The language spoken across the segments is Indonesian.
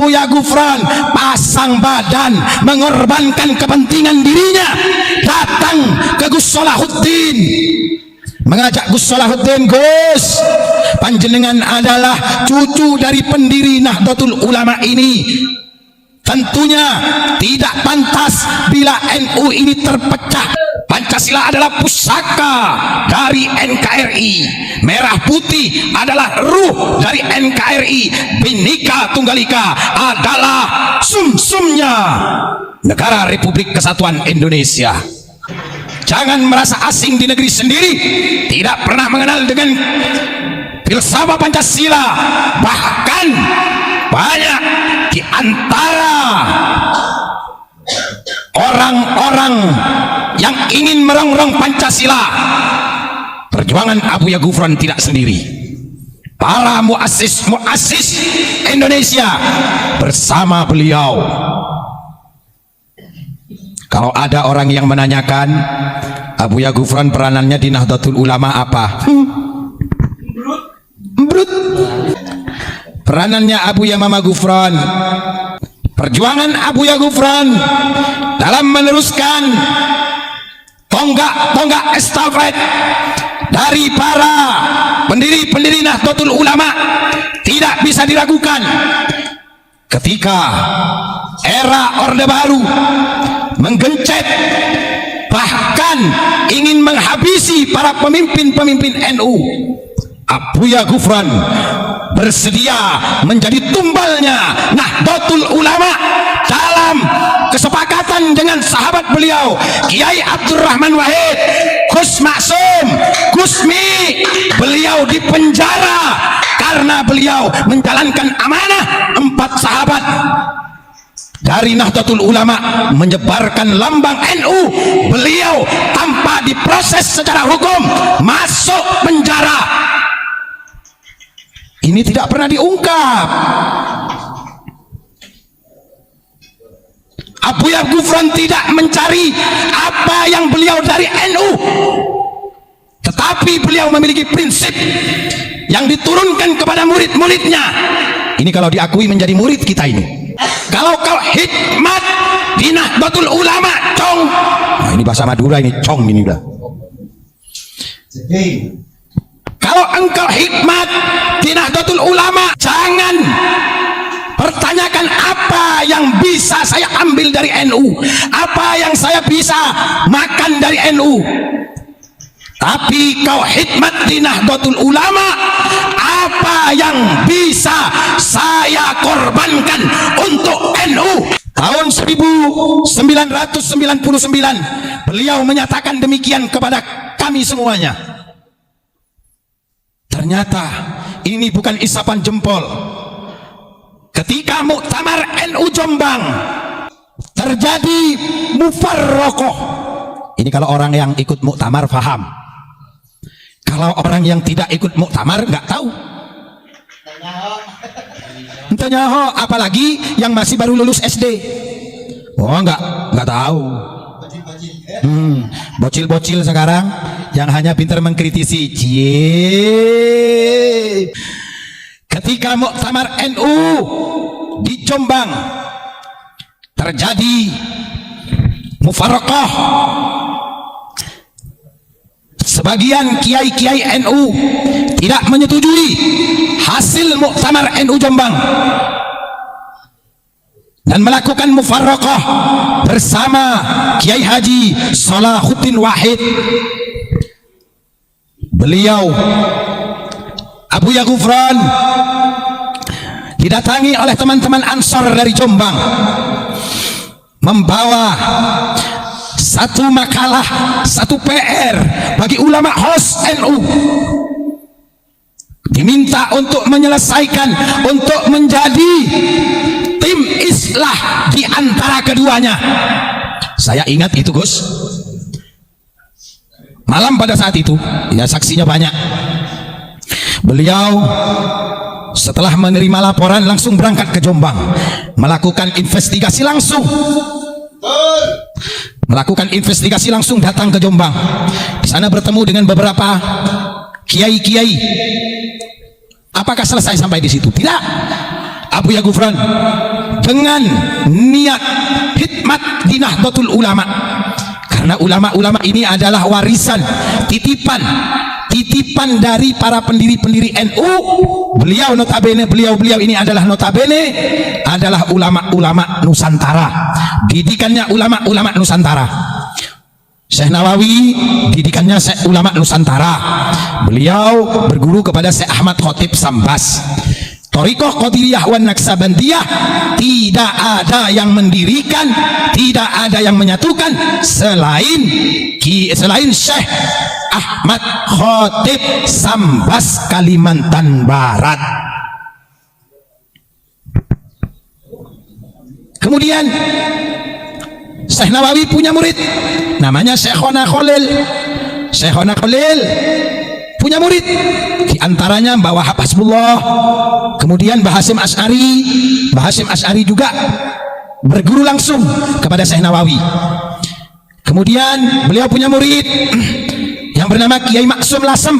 Buya Gufron pasang badan mengorbankan kepentingan dirinya, datang ke Gus Salahuddin, mengajak Gus Salahuddin, Gus, panjenengan adalah cucu dari pendiri Nahdlatul Ulama ini. Tentunya tidak pantas bila NU ini terpecah. Pancasila adalah pusaka dari NKRI, merah putih adalah ruh dari NKRI, Bhinneka Tunggal Ika adalah sumsumnya Negara Republik Kesatuan Indonesia. Jangan merasa asing di negeri sendiri, tidak pernah mengenal dengan filsafat Pancasila. Bahkan banyak di antara orang-orang yang ingin merongrong Pancasila, perjuangan Buya Gufron tidak sendiri. Para muassis Indonesia bersama beliau. Kalau ada orang yang menanyakan Buya Gufron peranannya di Nahdlatul Ulama apa? Brut. Peranannya Buya Mama Gufron, perjuangan Buya Gufron dalam meneruskan tonggak estafet dari para pendiri Nahdlatul Ulama tidak bisa diragukan. Ketika era Orde Baru menggencet, bahkan ingin menghabisi para pemimpin NU, Buya Gufron bersedia menjadi tumbalnya Nahdlatul Ulama dalam kesepakatan dengan sahabat beliau Kiai Abdurrahman Wahid, Gus Maksum, Gusmi. Beliau dipenjara karena beliau menjalankan amanah 4 sahabat dari Nahdlatul Ulama menyebarkan lambang NU. Beliau tanpa diproses secara hukum masuk penjara. Ini tidak pernah diungkap. Buya Gufron tidak mencari apa yang beliau dari NU, tetapi beliau memiliki prinsip yang diturunkan kepada murid-muridnya. Ini kalau diakui menjadi murid kita ini. Kalau kau hikmat di Nahdlatul Ulama, cong. Nah, ini bahasa Madura ini, cong ini udah. Kalau engkau hikmat di Nahdlatul Ulama, jangan pertanyakan apa yang bisa saya ambil dari NU, apa yang saya bisa makan dari NU. Tapi kau hikmat di Nahdlatul Ulama, apa yang bisa saya korbankan untuk NU. Tahun 1999 beliau menyatakan demikian kepada kami semuanya. Ternyata ini bukan isapan jempol. Ketika muktamar NU Jombang terjadi mufarrokoh. Ini kalau orang yang ikut muktamar paham. Kalau orang yang tidak ikut muktamar nggak tahu. Entahnya, apalagi yang masih baru lulus SD. Oh nggak tahu. Bocil-bocil sekarang yang hanya pintar mengkritisi. Ketika muktamar NU di Jombang terjadi mufaraqah, sebagian kiai-kiai NU tidak menyetujui hasil muktamar NU Jombang dan melakukan mufaraqah bersama Kiai Haji Salahuddin Wahid. Beliau Buya Gufron didatangi oleh teman-teman Ansor dari Jombang, membawa satu makalah, satu PR bagi ulama HOS NU, diminta untuk menyelesaikan, untuk menjadi tim islah di antara keduanya. Saya ingat itu, Gus, malam pada saat itu, ya saksinya banyak. Beliau setelah menerima laporan langsung berangkat ke Jombang, melakukan investigasi langsung. Datang ke Jombang. Di sana bertemu dengan beberapa kiai-kiai. Apakah selesai sampai di situ? Tidak. Abu Ya Gufran dengan niat khidmat di Nahdlatul Ulama, karena ulama-ulama ini adalah warisan, titipan dari para pendiri-pendiri NU. Beliau notabene, beliau ini adalah ulama-ulama Nusantara, didikannya ulama-ulama Nusantara. Syekh Nawawi didikannya ulama Nusantara. Beliau berguru kepada Syekh Ahmad Khotib Sambas. Thariqah Qadiriyah wan Naksabandiyah tidak ada yang mendirikan, tidak ada yang menyatukan selain Syekh Ahmad Khotib Sambas Kalimantan Barat. Kemudian Syekh Nawawi punya murid namanya Syekhona Khalil. Syekhona Khalil punya murid, di antaranya Mbah Wahab Hasbullah, kemudian Mbah Hasyim Asy'ari. Mbah Hasyim Asy'ari juga berguru langsung kepada Syekh Nawawi. Kemudian beliau punya murid yang bernama Kiai Maksum Lasem.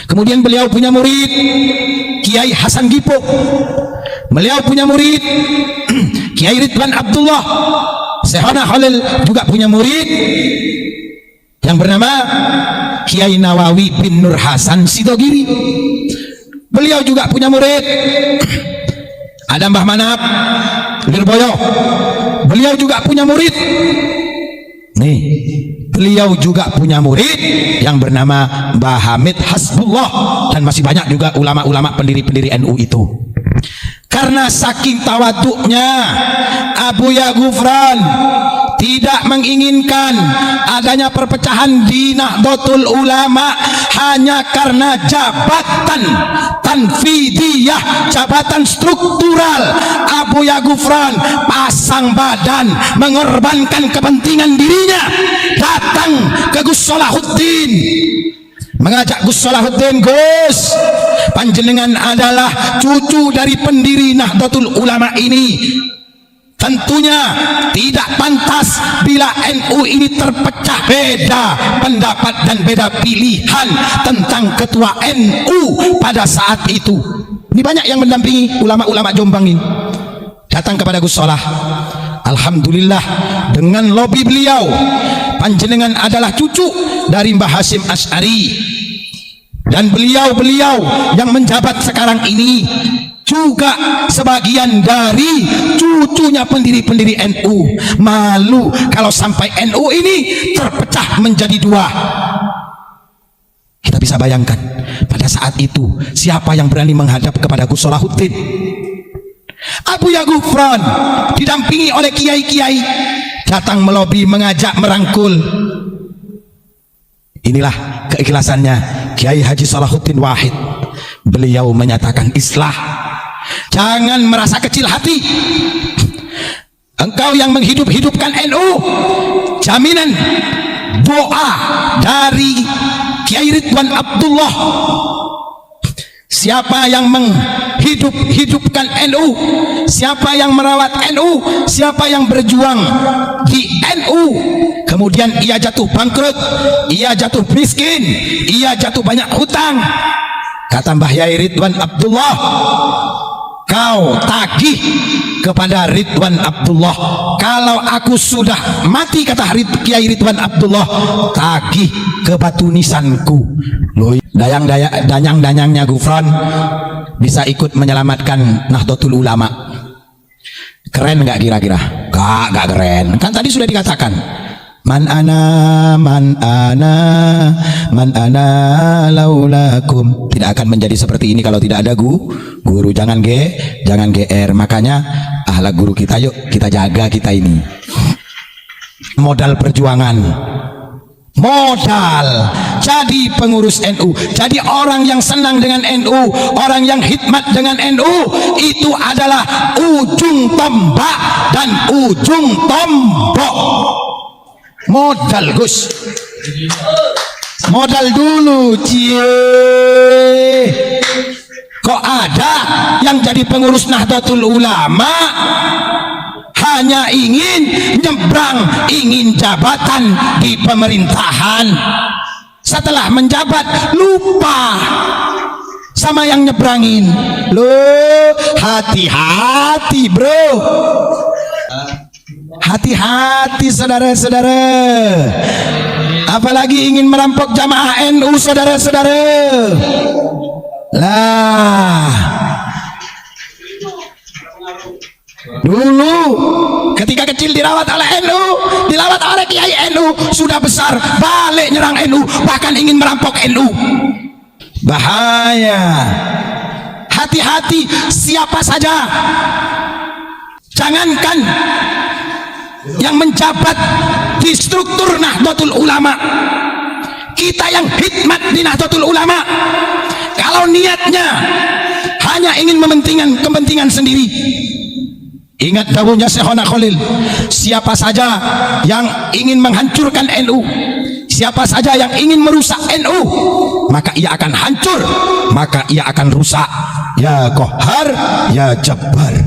Kemudian beliau punya murid Kiai Hasan Gipo. Beliau punya murid Kiai Ridwan Abdullah. Syekhona Khalil juga punya murid yang bernama Kiai Nawawi bin Nur Hasan Sidogiri. Beliau juga punya murid ada Mbah Manap Lirboyo. Beliau juga punya murid nih, beliau juga punya murid yang bernama Mbah Hamid Hasbullah, dan masih banyak juga ulama-ulama pendiri-pendiri NU itu. Karena saking tawaduknya Abu Ya Gufran tidak menginginkan adanya perpecahan di Nahdlatul Ulama hanya karena jabatan tanfidiyah, jabatan struktural. Abu Ya Gufran pasang badan, mengorbankan kepentingan dirinya, datang ke Gus Salahuddin, mengajak Gus Salahuddin, Gus, panjenengan adalah cucu dari pendiri Nahdlatul Ulama ini. Tentunya tidak pantas bila NU ini terpecah beda pendapat dan beda pilihan tentang ketua NU pada saat itu. Ini banyak yang mendampingi ulama-ulama Jombang ini datang kepada Gus Solah. Alhamdulillah dengan lobi beliau, panjenengan adalah cucu dari Mbah Hasyim Asy'ari, dan beliau-beliau yang menjabat sekarang ini juga sebagian dari cucunya pendiri-pendiri NU. Malu kalau sampai NU ini terpecah menjadi dua. Kita bisa bayangkan pada saat itu siapa yang berani menghadap kepada Gus Salahuddin. Abu Ya Gufran didampingi oleh kiai-kiai datang melobi, mengajak, merangkul. Inilah keikhlasannya Kiai Haji Salahuddin Wahid. Beliau menyatakan islah. Jangan merasa kecil hati. Engkau yang menghidup-hidupkan NU, jaminan doa dari Kiai Ridwan Abdullah. Siapa yang menghidup-hidupkan NU, siapa yang merawat NU, siapa yang berjuang di NU, kemudian ia jatuh bangkrut, ia jatuh miskin, ia jatuh banyak hutang, kata Mbah Yai Ridwan Abdullah, kau tagih kepada Ridwan Abdullah. Kalau aku sudah mati, kata Kiai Ridwan Abdullah, tagih ke batu nisanku. Loh, danyang-danyangnya Gufran bisa ikut menyelamatkan Nahdlatul Ulama. Keren nggak kira-kira? Gak keren. Kan tadi sudah dikatakan, man ana laulakum. Tidak akan menjadi seperti ini kalau tidak ada guru. Jangan GR. Makanya ahlak guru kita, yuk kita jaga kita ini. Modal perjuangan, modal jadi pengurus NU, jadi orang yang senang dengan NU, orang yang khidmat dengan NU, itu adalah ujung tombak dan ujung tombok. Modal Gus, modal dulu cie. Kok ada yang jadi pengurus Nahdlatul Ulama hanya ingin nyebrang, ingin jabatan di pemerintahan, setelah menjabat lupa sama yang nyebrangin. Loh, hati-hati bro, hati-hati saudara-saudara, apalagi ingin merampok jamaah NU saudara-saudara. Lah, dulu ketika kecil dirawat oleh NU, dirawat oleh kiai NU, sudah besar balik nyerang NU, bahkan ingin merampok NU. Bahaya. Hati-hati siapa saja, jangankan yang menjabat di struktur Nahdlatul Ulama, kita yang khidmat di Nahdlatul Ulama, kalau niatnya hanya ingin mementingkan kepentingan sendiri, ingat dawuhnya Syekhona Khalil, siapa saja yang ingin menghancurkan NU, siapa saja yang ingin merusak NU, maka ia akan hancur, maka ia akan rusak. Ya Qahhar, ya Jabbar.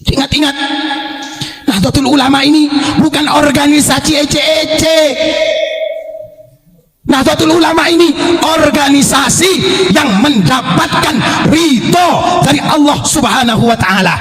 Ingat-ingat, Nahdlatul Ulama ini bukan organisasi ece-ece. Nahdlatul Ulama ini organisasi yang mendapatkan ridho dari Allah Subhanahu wa ta'ala.